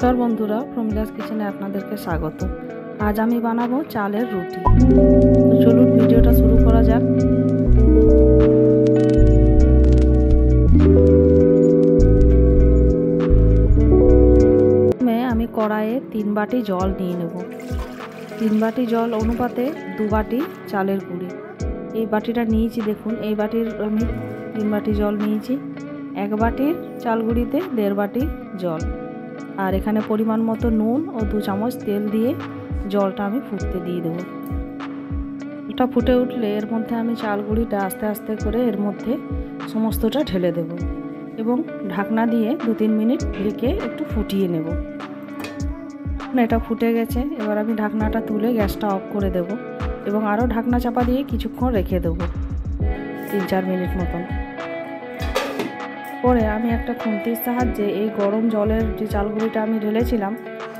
নমস্কার বন্ধুরা, প্রমিলাস কিচেনে আপনাদেরকে স্বাগত। আজ আমি বানাবো চালের রুটি। তো চলুন ভিডিওটা শুরু করা যাক। প্রথমে আমি কড়াইয়ে 3 বাটি জল নিয়ে নেব। 3 বাটি জল অনুপাতে 2 বাটি চালের গুঁড়ি। এই বাটিটা নিয়েছি, দেখুন এই বাটির আমি 3 বাটি জল নিয়েছি। 1 বাটির চাল গুঁড়িতে 1.5 বাটি জল, আর এখানে পরিমাণ মতো নুন ও 2 চামচ তেল দিয়ে জলটা আমি ফুটতে দিয়ে দেবো। এটা ফুটে উঠলে এর মধ্যে আমি চাল গুঁড়িটা আস্তে আস্তে করে এর মধ্যে সমস্তটা ঢেলে দেব এবং ঢাকনা দিয়ে 2-3 মিনিট ঢেকে একটু ফুটিয়ে নেব। এটা ফুটে গেছে, এবার আমি ঢাকনাটা তুলে গ্যাসটা অফ করে দেব এবং আরও ঢাকনা চাপা দিয়ে কিছুক্ষণ রেখে দেবো, 3-4 মিনিট মতন। পরে আমি একটা খুন্তির সাহায্যে এই গরম জলের যে চালগুলিটা আমি ঢেলেছিলাম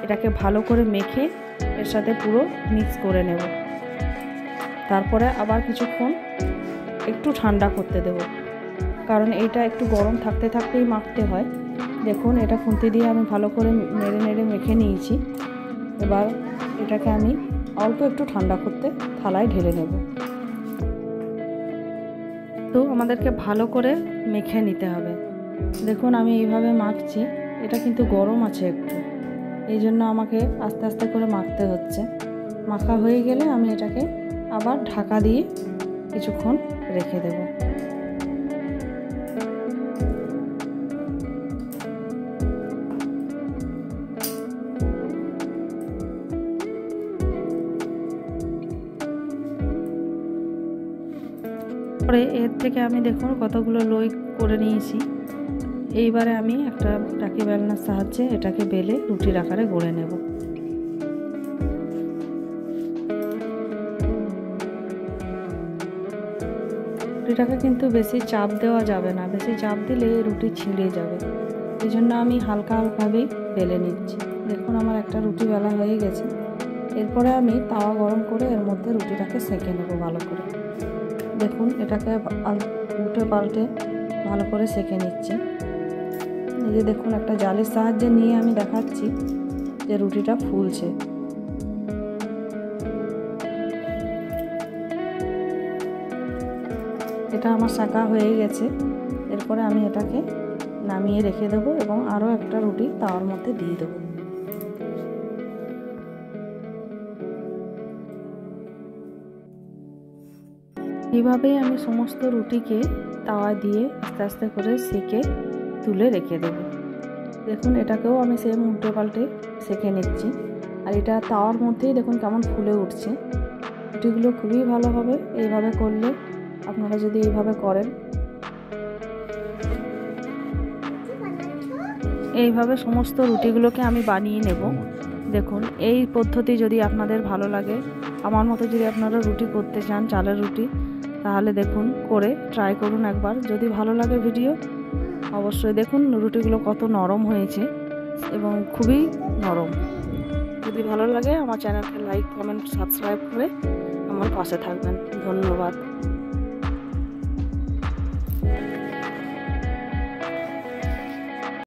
এটাকে ভালো করে মেখে এর সাথে পুরো মিক্স করে নেব। তারপরে আবার কিছুক্ষণ একটু ঠান্ডা করতে দেব, কারণ এইটা একটু গরম থাকতে থাকতেই মাখতে হয়। দেখুন এটা খুন্তি দিয়ে আমি ভালো করে নেড়ে নেড়ে মেখে নিয়েছি। এবার এটাকে আমি অল্প একটু ঠান্ডা করতে থালায় ঢেলে নেব। তো আমাদেরকে ভালো করে মেখে নিতে হবে। দেখুন আমি এইভাবে মাখছি, এটা কিন্তু গরম আছে একটু, এই জন্য আমাকে আস্তে আস্তে করে মাখতে হচ্ছে। মাখা হয়ে গেলে আমি এটাকে আবার ঢাকা দিয়ে কিছুক্ষণ রেখে দেব। পরে এর থেকে আমি দেখুন কতগুলো লই করে নিয়েছি। এইবারে আমি একটা টাকি বেলনার সাহায্যে এটাকে বেলে রুটির আকারে গড়ে নেব। রুটিটাকে কিন্তু বেশি চাপ দেওয়া যাবে না, বেশি চাপ দিলে রুটি ছিঁড়ে যাবে। এই জন্য আমি হালকা হালকাভাবেই বেলে নিচ্ছি। দেখুন আমার একটা রুটি বেলা হয়ে গেছে। এরপরে আমি তাওয়া গরম করে এর মধ্যে রুটিটাকে সেঁকে নেব ভালো করে। দেখুন এটাকে উল্টে পাল্টে ভালো করে সেঁকে নিচ্ছি। এই যে দেখুন একটা জালির সাহায্যে নিয়ে আমি দেখাচ্ছি যে রুটিটা ফুলছে। এটা আমার সেঁকা হয়ে গেছে। এরপরে আমি এটাকে নামিয়ে রেখে দেবো এবং আরও একটা রুটি তাওয়ার মধ্যে দিয়ে দেবো। এইভাবেই আমি সমস্ত রুটিকে তাওয়া দিয়ে আস্তে আস্তে করে সেঁকে তুলে রেখে দেব। দেখুন এটাকেও আমি সেম উল্টে পাল্টে সেঁকে নিচ্ছি, আর এটা তাওয়ার মধ্যেই দেখুন কেমন ফুলে উঠছে। রুটিগুলো খুবই ভালো হবে এইভাবে করলে, আপনারা যদি এইভাবে করেন। এইভাবে সমস্ত রুটিগুলোকে আমি বানিয়ে নেব। দেখুন এই পদ্ধতি যদি আপনাদের ভালো লাগে, আমার মতো যদি আপনারা রুটি করতে চান চালের রুটি, তাহলে দেখুন করে ট্রাই করুন একবার। যদি ভালো লাগে ভিডিও অবশ্যই দেখুন রুটিগুলো কত নরম হয়েছে এবং খুবই নরম। যদি ভালো লাগে আমার চ্যানেলকে লাইক, কমেন্ট, সাবস্ক্রাইব করে আমার পাশে থাকবেন। ধন্যবাদ।